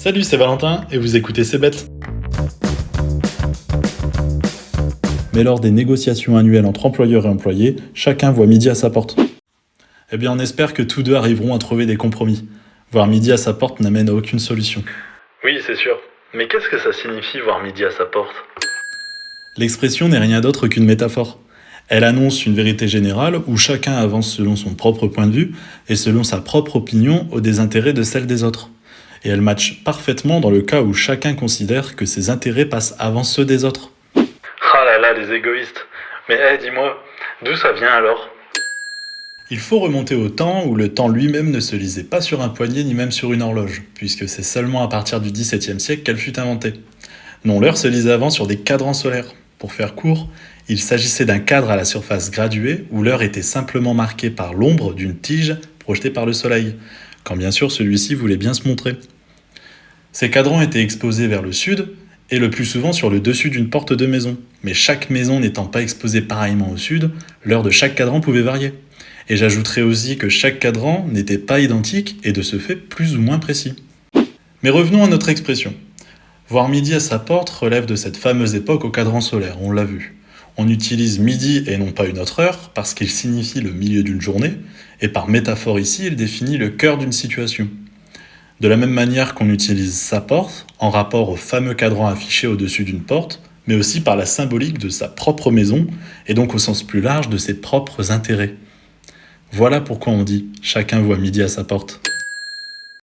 Salut, c'est Valentin et vous écoutez C'est bête. Mais lors des négociations annuelles entre employeurs et employés, chacun voit midi à sa porte. Eh bien, on espère que tous deux arriveront à trouver des compromis. Voir midi à sa porte n'amène à aucune solution. Oui, c'est sûr. Mais qu'est-ce que ça signifie voir midi à sa porte? L'expression n'est rien d'autre qu'une métaphore. Elle annonce une vérité générale où chacun avance selon son propre point de vue et selon sa propre opinion au désintérêt de celle des autres. Et elle matche parfaitement dans le cas où chacun considère que ses intérêts passent avant ceux des autres. Ah là là, les égoïstes. Mais dis-moi, d'où ça vient alors? Il faut remonter au temps où le temps lui-même ne se lisait pas sur un poignet ni même sur une horloge, puisque c'est seulement à partir du XVIIe siècle qu'elle fut inventée. Non, l'heure se lisait avant sur des cadrans solaires. Pour faire court, il s'agissait d'un cadre à la surface graduée où l'heure était simplement marquée par l'ombre d'une tige projetée par le soleil, quand bien sûr celui-ci voulait bien se montrer. Ces cadrans étaient exposés vers le sud et le plus souvent sur le dessus d'une porte de maison. Mais chaque maison n'étant pas exposée pareillement au sud, l'heure de chaque cadran pouvait varier. Et j'ajouterai aussi que chaque cadran n'était pas identique et de ce fait plus ou moins précis. Mais revenons à notre expression. Voir midi à sa porte relève de cette fameuse époque au cadran solaire, on l'a vu. On utilise midi et non pas une autre heure parce qu'il signifie le milieu d'une journée, et par métaphore ici, il définit le cœur d'une situation. De la même manière qu'on utilise sa porte, en rapport au fameux cadran affiché au-dessus d'une porte, mais aussi par la symbolique de sa propre maison, et donc au sens plus large de ses propres intérêts. Voilà pourquoi on dit « chacun voit midi à sa porte ».